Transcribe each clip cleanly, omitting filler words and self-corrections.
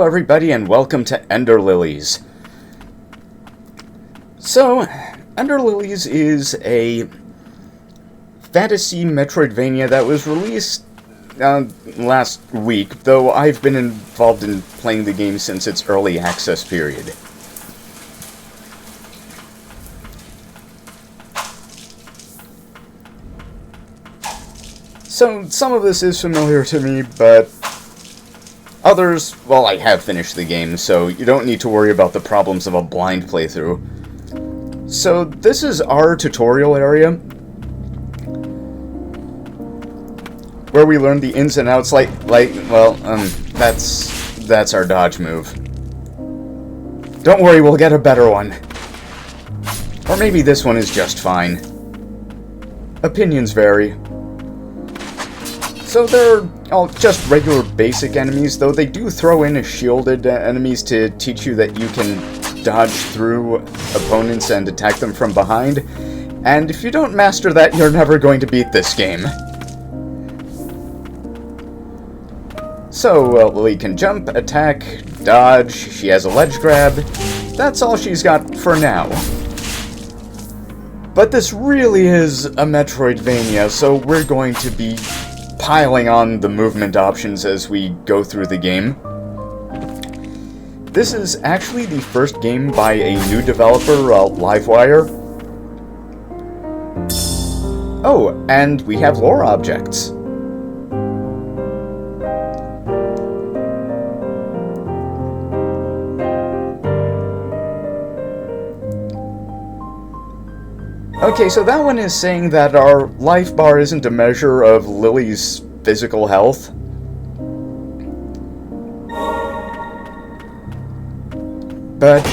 Hello everybody and welcome to Ender Lilies. So, Ender Lilies is a fantasy Metroidvania that was released last week, though I've been involved in playing the game since its early access period. So, some of this is familiar to me, but others, well, I have finished the game, so you don't need to worry about the problems of a blind playthrough. So, this is our tutorial area, where we learn the ins and outs, that's our dodge move. Don't worry, we'll get a better one. Or maybe this one is just fine. Opinions vary. So they're all just regular basic enemies, though they do throw in shielded enemies to teach you that you can dodge through opponents and attack them from behind. And if you don't master that, you're never going to beat this game. So, Lily can jump, attack, dodge, she has a ledge grab. That's all she's got for now. But this really is a Metroidvania, so we're going to be piling on the movement options as we go through the game. This is actually the first game by a new developer, Livewire. Oh, and we have lore objects. Okay, so that one is saying that our life bar isn't a measure of Lily's physical health. But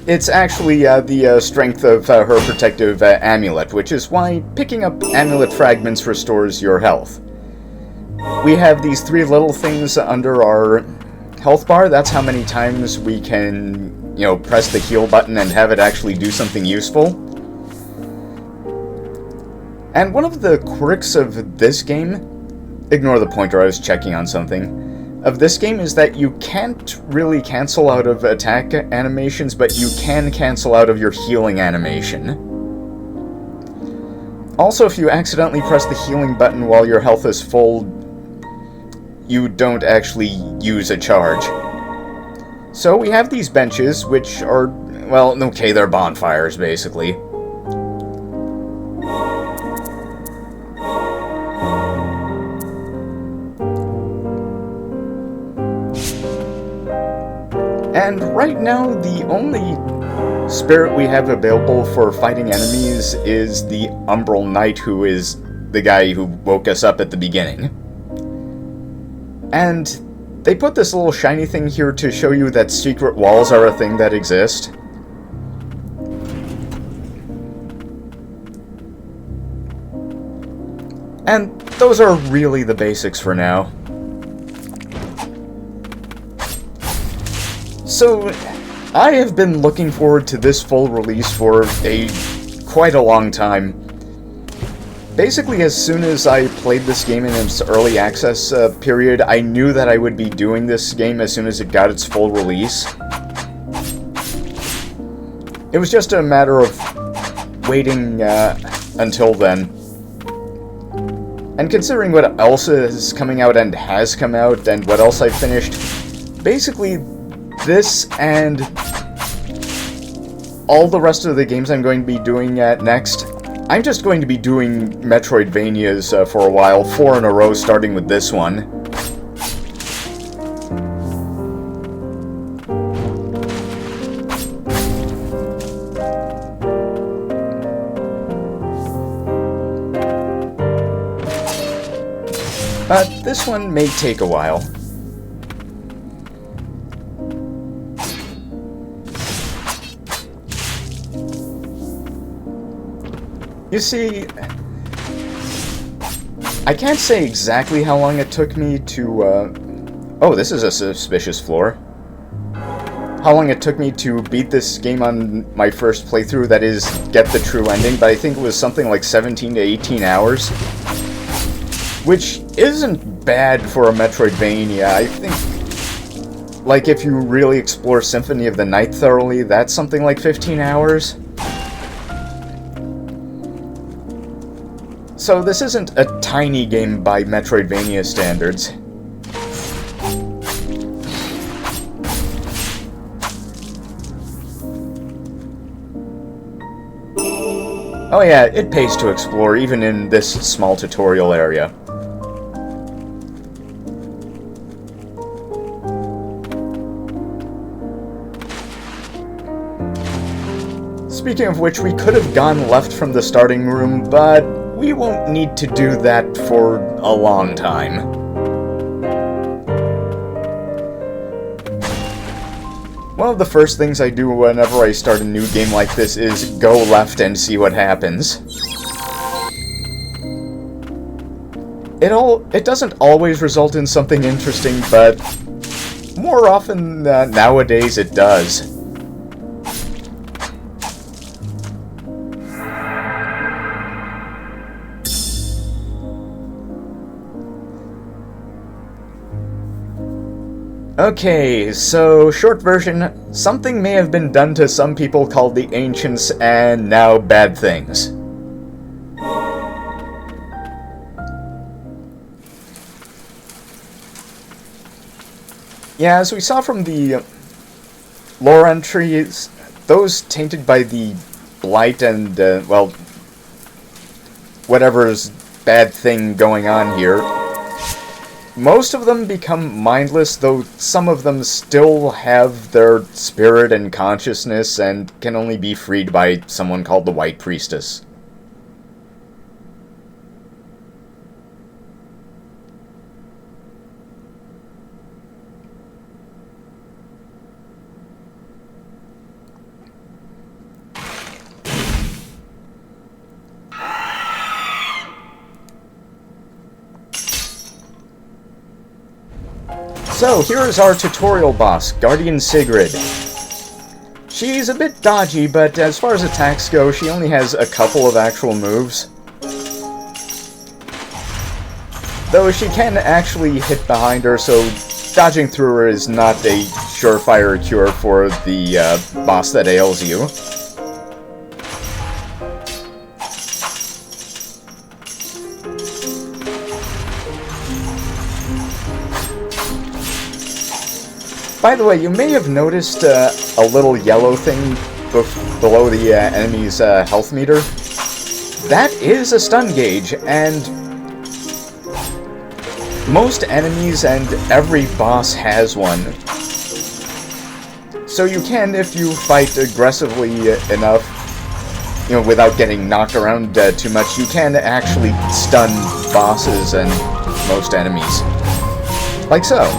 it's actually the strength of her protective amulet, which is why picking up amulet fragments restores your health. We have these three little things under our health bar. That's how many times we can, press the heal button and have it actually do something useful. And one of the quirks of this game, ignore the pointer, I was checking on something, of this game is that you can't really cancel out of attack animations, but you can cancel out of your healing animation. Also, if you accidentally press the healing button while your health is full, you don't actually use a charge. So we have these benches, which are, well, okay, they're bonfires, basically. And right now, the only spirit we have available for fighting enemies is the Umbral Knight, who is the guy who woke us up at the beginning. And they put this little shiny thing here to show you that secret walls are a thing that exist. And those are really the basics for now. So, I have been looking forward to this full release for quite a long time. Basically, as soon as I played this game in its early access period, I knew that I would be doing this game as soon as it got its full release. It was just a matter of waiting until then. And considering what else is coming out and has come out, and what else I've finished, basically this and all the rest of the games I'm going to be doing next, I'm just going to be doing Metroidvanias for a while, 4 in a row, starting with this one. But this one may take a while. You see, I can't say exactly how long it took me to, oh, this is a suspicious floor. How long it took me to beat this game on my first playthrough, that is, get the true ending, but I think it was something like 17 to 18 hours. Which isn't bad for a Metroidvania. I think Like, if you really explore Symphony of the Night thoroughly, that's something like 15 hours. So this isn't a tiny game by Metroidvania standards. Oh yeah, it pays to explore even in this small tutorial area. Speaking of which, we could have gone left from the starting room, but we won't need to do that for a long time. One of the first things I do whenever I start a new game like this is go left and see what happens. It doesn't always result in something interesting, but more often nowadays it does. Okay, so short version, something may have been done to some people called the Ancients, and now bad things. Yeah, as we saw from the lore entries, those tainted by the blight and, well, whatever's bad thing going on here, most of them become mindless, though some of them still have their spirit and consciousness and can only be freed by someone called the White Priestess. So, here is our tutorial boss, Guardian Sigrid. She's a bit dodgy, but as far as attacks go, she only has a couple of actual moves. Though she can actually hit behind her, so dodging through her is not a surefire cure for the boss that ails you. By the way, you may have noticed a little yellow thing below the enemy's health meter. That is a stun gauge, and most enemies and every boss has one. So you can, if you fight aggressively enough, you know, without getting knocked around too much, you can actually stun bosses and most enemies. Like so.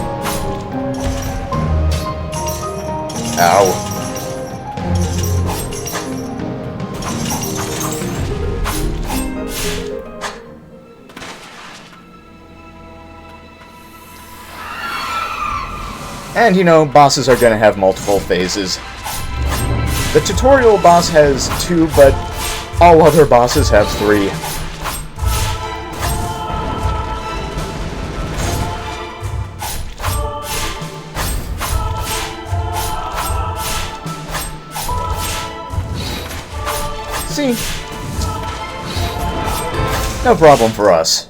Ow. And, you know, bosses are gonna have multiple phases. The tutorial boss has 2, but all other bosses have 3. See? No problem for us.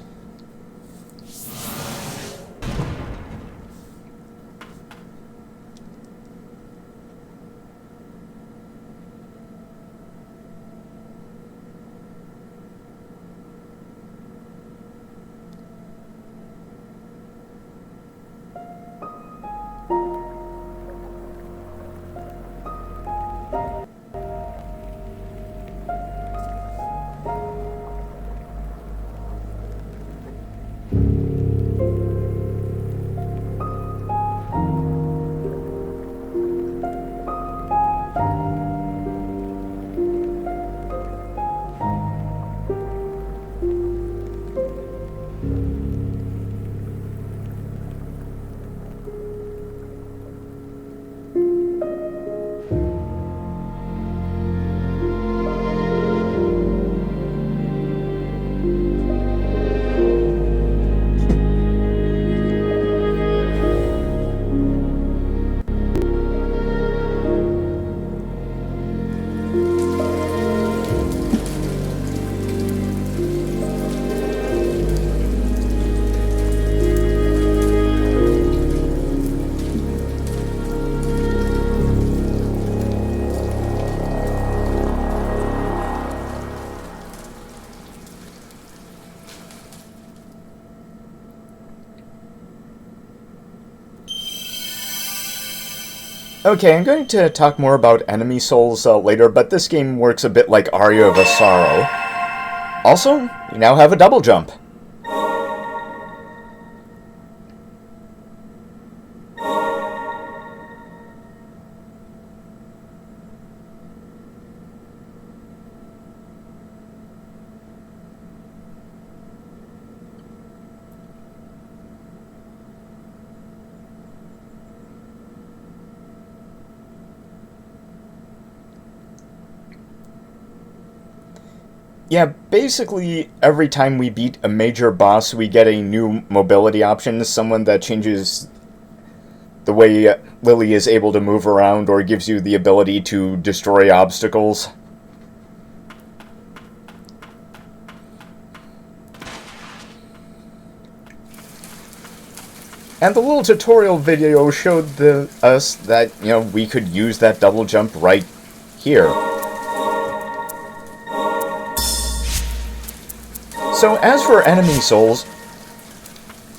Okay, I'm going to talk more about enemy souls later, but this game works a bit like Aria of Sorrow. Also, you now have a double jump. Yeah, basically, every time we beat a major boss, we get a new mobility option, someone that changes the way Lily is able to move around or gives you the ability to destroy obstacles. And the little tutorial video showed us that, we could use that double jump right here. So as for enemy souls,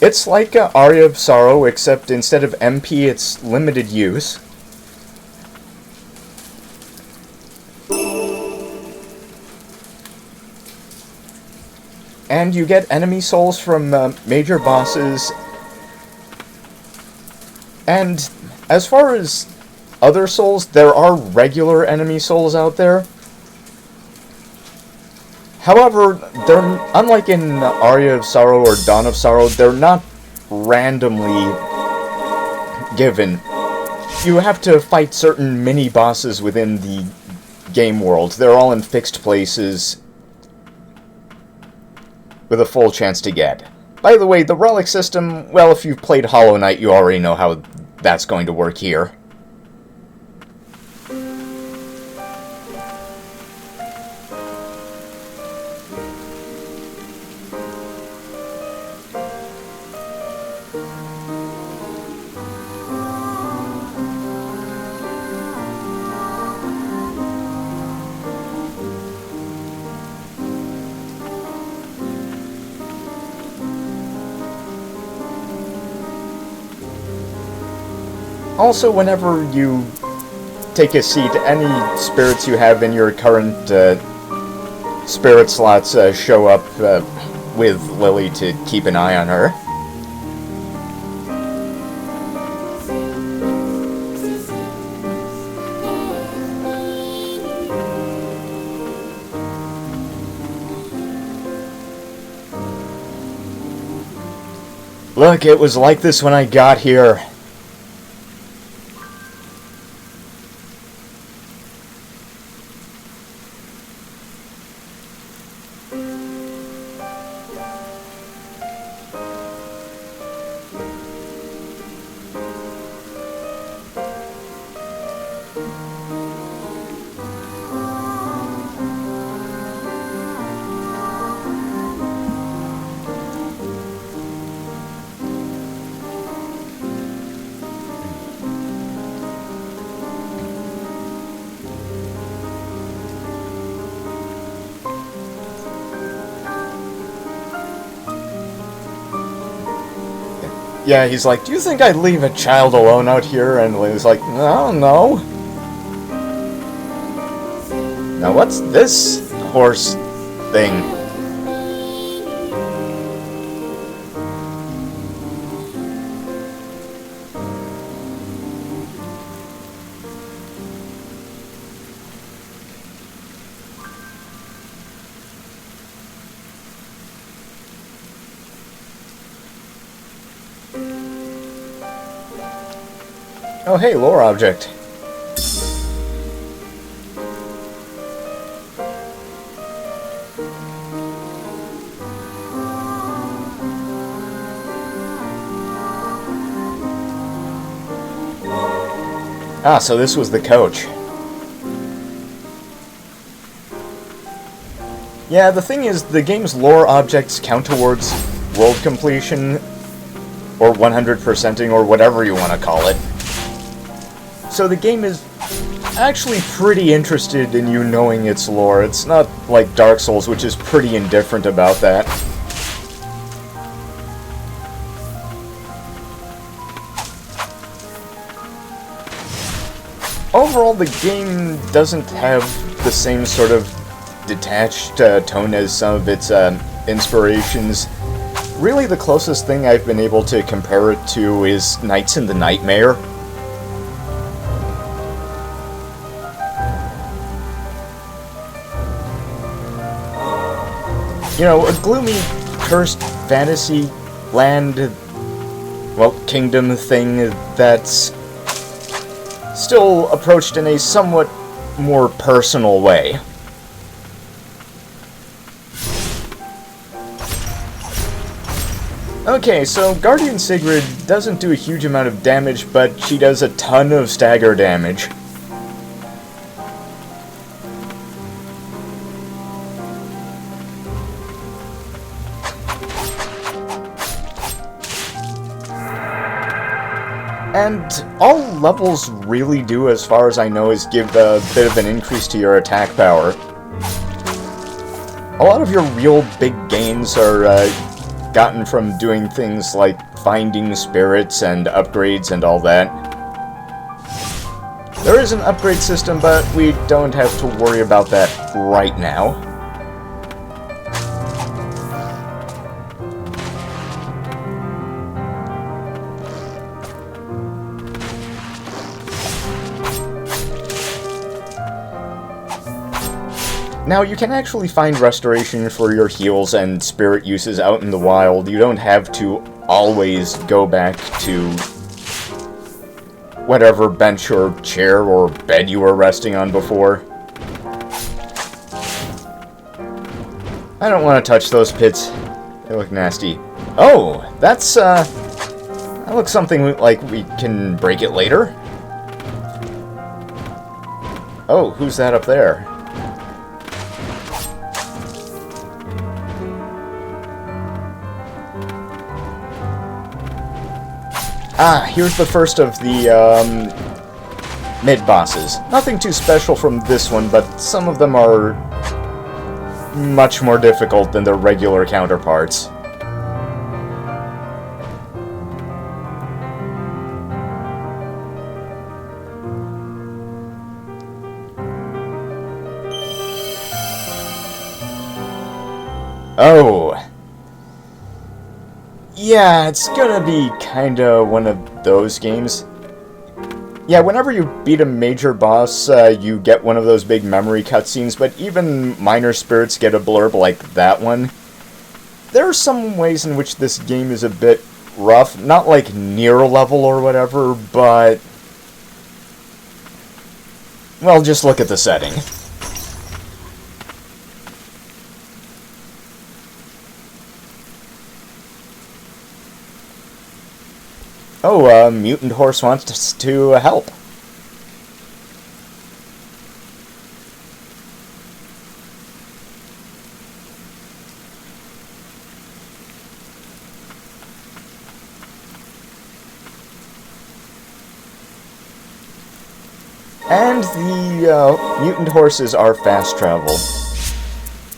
it's like Aria of Sorrow, except instead of MP, it's limited use. And you get enemy souls from major bosses. And as far as other souls, there are regular enemy souls out there. However, they're unlike in Aria of Sorrow or Dawn of Sorrow, they're not randomly given. You have to fight certain mini-bosses within the game world. They're all in fixed places with a full chance to get. By the way, the relic system, well, if you've played Hollow Knight, you already know how that's going to work here. Also, whenever you take a seat, any spirits you have in your current spirit slots show up with Lily to keep an eye on her. Look, it was like this when I got here. Yeah, he's like, do you think I'd leave a child alone out here? And Lily's like, no, no. Now what's this horse thing? Oh, hey, lore object. Ah, so this was the coach. Yeah, the thing is, the game's lore objects count towards world completion, or 100%ing, or whatever you want to call it. So the game is actually pretty interested in you knowing its lore. It's not like Dark Souls, which is pretty indifferent about that. overall, the game doesn't have the same sort of detached tone as some of its inspirations. Really, the closest thing I've been able to compare it to is Nights in the Nightmare. You know, a gloomy, cursed fantasy land, well, kingdom thing that's still approached in a somewhat more personal way. Okay, so Guardian Sigrid doesn't do a huge amount of damage, but she does a ton of stagger damage. And all levels really do, as far as I know, is give a bit of an increase to your attack power. A lot of your real big gains are gotten from doing things like finding spirits and upgrades and all that. There is an upgrade system, but we don't have to worry about that right now. Now, you can actually find restoration for your heals and spirit uses out in the wild. You don't have to always go back to whatever bench or chair or bed you were resting on before. I don't want to touch those pits. They look nasty. Oh, that's, that looks something like we can break it later. Oh, who's that up there? Ah, here's the first of the, mid-bosses. Nothing too special from this one, but some of them are much more difficult than their regular counterparts. Oh. Yeah, it's gonna be kinda one of those games. Yeah, whenever you beat a major boss, you get one of those big memory cutscenes, but even minor spirits get a blurb like that one. There are some ways in which this game is a bit rough, not like near level or whatever, but... well, just look at the setting. Oh, Mutant Horse wants us to help. And the Mutant Horses are fast travel.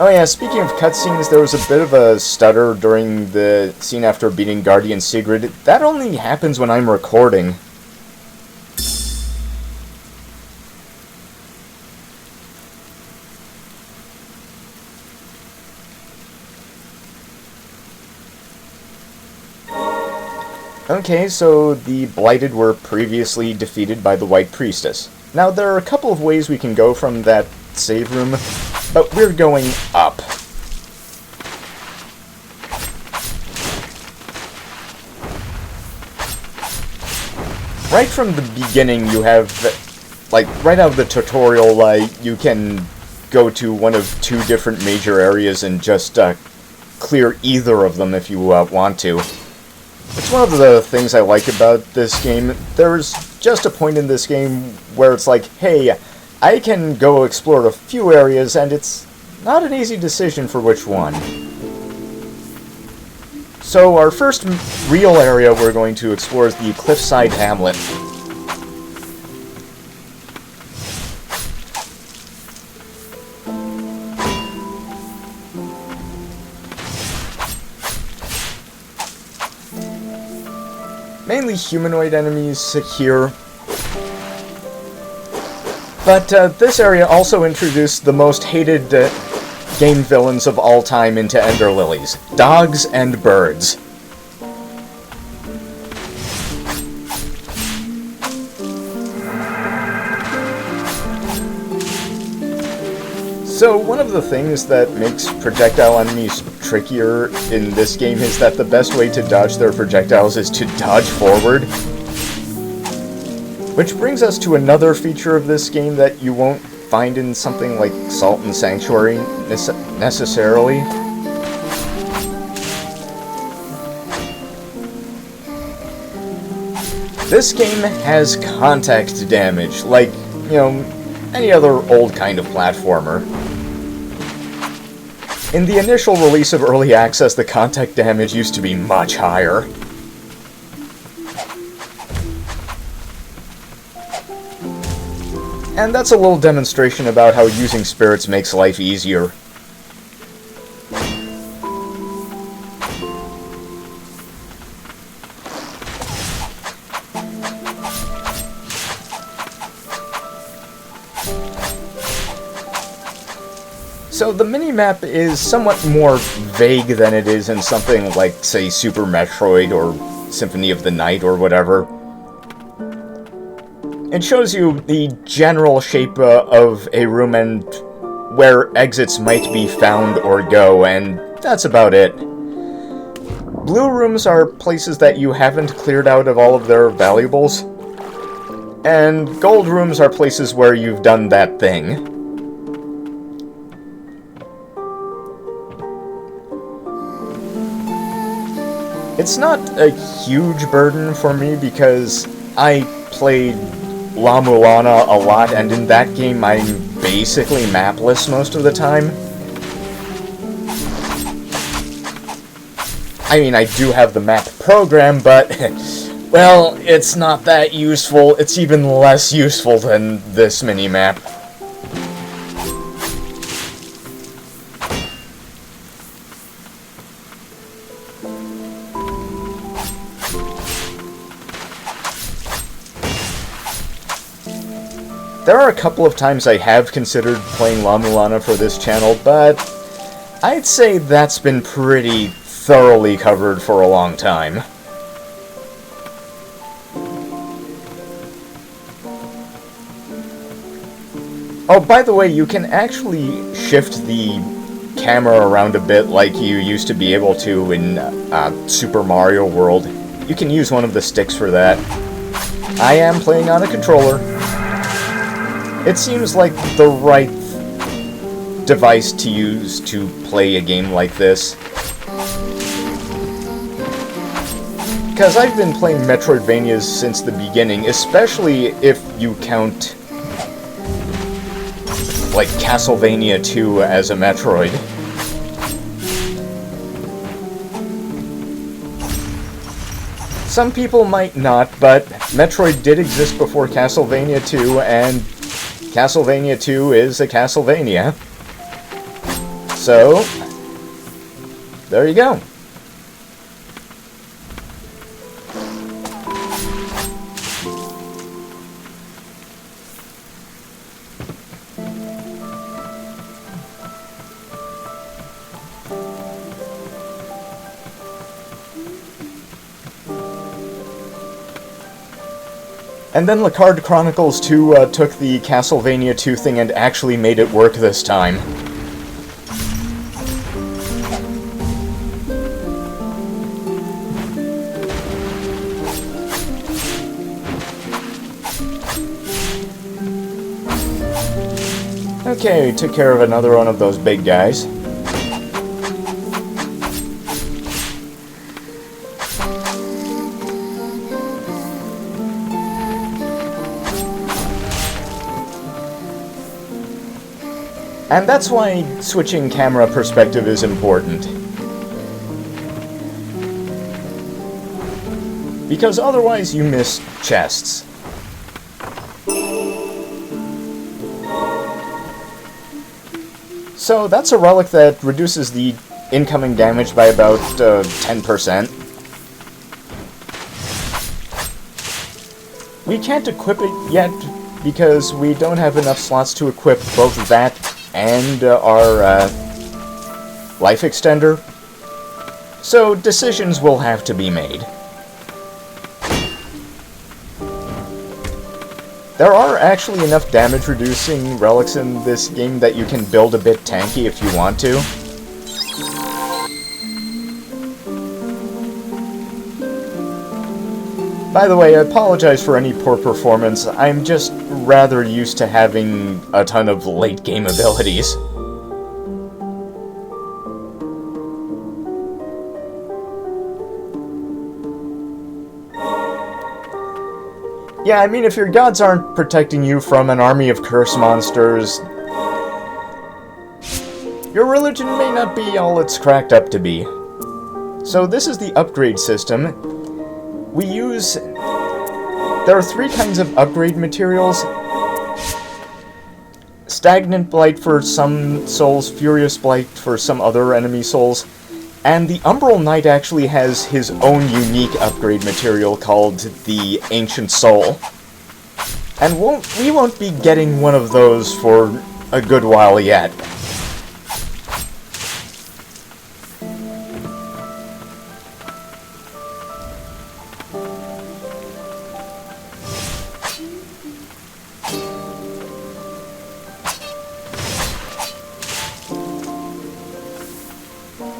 Oh yeah, speaking of cutscenes, there was a bit of a stutter during the scene after beating Guardian Sigrid. That only happens when I'm recording. Okay, so the Blighted were previously defeated by the White Priestess. Now, there are a couple of ways we can go from that save room, but we're going up. Right from the beginning, you have, like, right out of the tutorial, you can go to one of two different major areas and just clear either of them if you want to. It's one of the things I like about this game. There's just a point in this game where it's like, hey, I can go explore a few areas, and it's not an easy decision for which one. So our first real area we're going to explore is the Cliffside Hamlet. Mainly humanoid enemies here. But this area also introduced the most hated game villains of all time into Ender Lilies. Dogs and birds. So one of the things that makes projectile enemies trickier in this game is that the best way to dodge their projectiles is to dodge forward. Which brings us to another feature of this game that you won't find in something like Salt and Sanctuary necessarily. This game has contact damage, like, you know, any other old kind of platformer. In the initial release of Early Access, the contact damage used to be much higher. And that's a little demonstration about how using spirits makes life easier. So the minimap is somewhat more vague than it is in something like, say, Super Metroid or Symphony of the Night or whatever. It shows you the general shape of a room and where exits might be found or go, and that's about it. Blue rooms are places that you haven't cleared out of all of their valuables, and gold rooms are places where you've done that thing. It's not a huge burden for me because I played La Mulana a lot, and in that game I'm basically mapless most of the time. I mean, I do have the map program, but, well, it's not that useful. It's even less useful than this minimap. There are a couple of times I have considered playing La Mulana for this channel, but I'd say that's been pretty thoroughly covered for a long time. Oh, by the way, you can actually shift the camera around a bit like you used to be able to in Super Mario World. You can use one of the sticks for that. I am playing on a controller. It seems like the right device to use to play a game like this. Because I've been playing Metroidvanias since the beginning, especially if you count, like, Castlevania 2 as a Metroid. Some people might not, but Metroid did exist before Castlevania 2, and Castlevania 2 is a Castlevania. So, there you go. And then Lacard Chronicles 2 took the Castlevania 2 thing and actually made it work this time. Okay, we took care of another one of those big guys. And that's why switching camera perspective is important. Because otherwise you miss chests. So that's a relic that reduces the incoming damage by about 10%. We can't equip it yet because we don't have enough slots to equip both that and our life extender. So decisions will have to be made. There are actually enough damage-reducing relics in this game that you can build a bit tanky if you want to. By the way, I apologize for any poor performance. I'm just rather used to having a ton of late-game abilities. Yeah, I mean, if your gods aren't protecting you from an army of curse monsters, your religion may not be all it's cracked up to be. So this is the upgrade system. We use... There are 3 kinds of upgrade materials. Stagnant Blight for some souls, Furious Blight for some other enemy souls, and the Umbral Knight actually has his own unique upgrade material called the Ancient Soul. And we won't be getting one of those for a good while yet.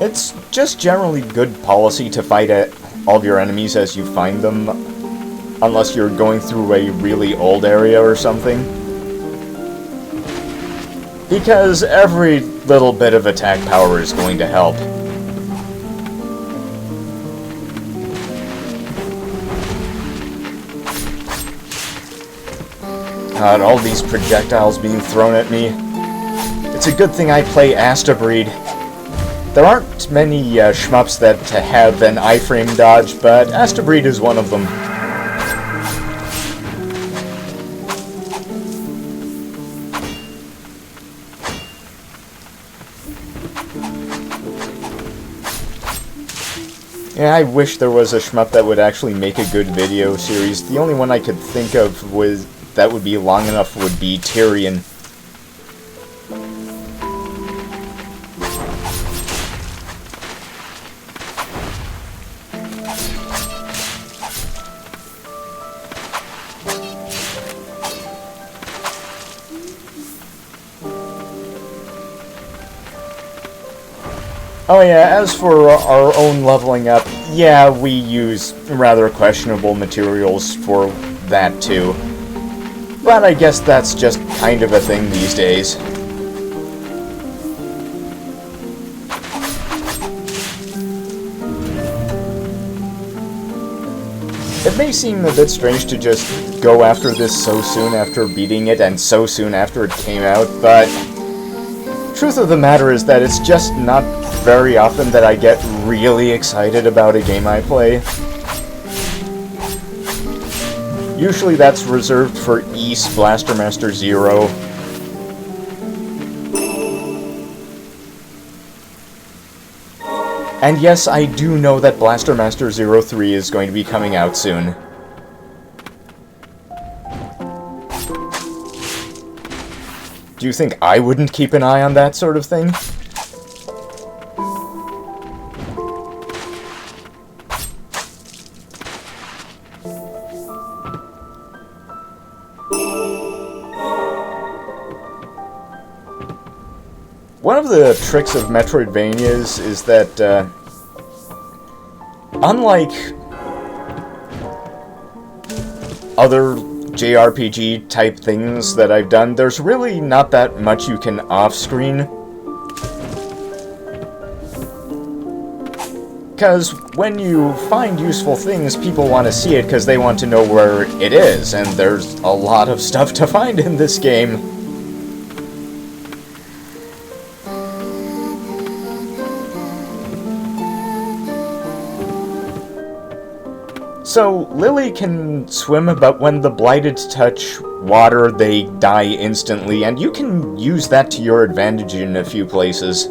It's just generally good policy to fight all of your enemies as you find them, unless you're going through a really old area or something. Because every little bit of attack power is going to help. God, all these projectiles being thrown at me. It's a good thing I play Astabreed. There aren't many shmups that have an iframe dodge, but Astabreed is one of them. Yeah, I wish there was a shmup that would actually make a good video series. The only one I could think of that would be long enough would be Tyrion. Oh yeah, as for our own leveling up, yeah, we use rather questionable materials for that too. But I guess that's just kind of a thing these days. It may seem a bit strange to just go after this so soon after beating it and so soon after it came out, but truth of the matter is that it's just not very often that I get really excited about a game I play. Usually that's reserved for East Blaster Master Zero. And yes, I do know that Blaster Master 03 is going to be coming out soon. Do you think I wouldn't keep an eye on that sort of thing? One of the tricks of Metroidvanias is that, unlike other JRPG type things that I've done, there's really not that much you can off-screen. Because when you find useful things, people want to see it because they want to know where it is, and there's a lot of stuff to find in this game. So, Lily can swim, but when the Blighted touch water, they die instantly, and you can use that to your advantage in a few places.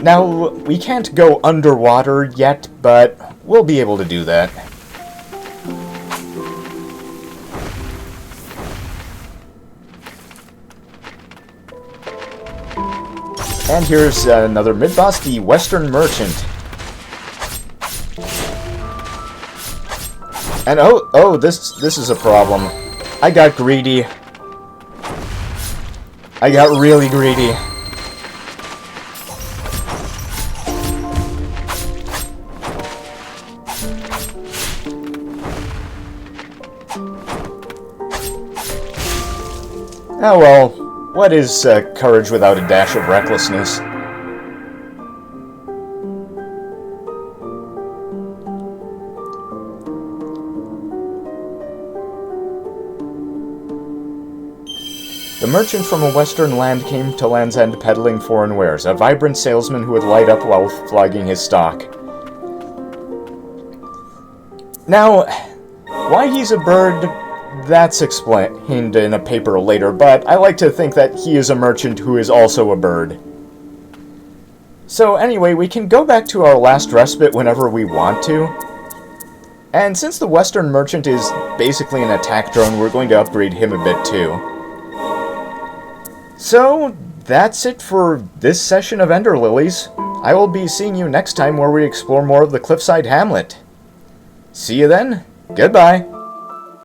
Now, we can't go underwater yet, but we'll be able to do that. And here's another mid-boss, the Western Merchant. And oh, this is a problem. I got greedy. I got really greedy. Oh well, what is courage without a dash of recklessness? The merchant from a western land came to Land's End peddling foreign wares, a vibrant salesman who would light up while flogging his stock. Now, why he's a bird, that's explained in a paper later, but I like to think that he is a merchant who is also a bird. So anyway, we can go back to our last respite whenever we want to. And since the Western Merchant is basically an attack drone, we're going to upgrade him a bit too. So, that's it for this session of Ender Lilies. I will be seeing you next time where we explore more of the Cliffside Hamlet. See you then. Goodbye.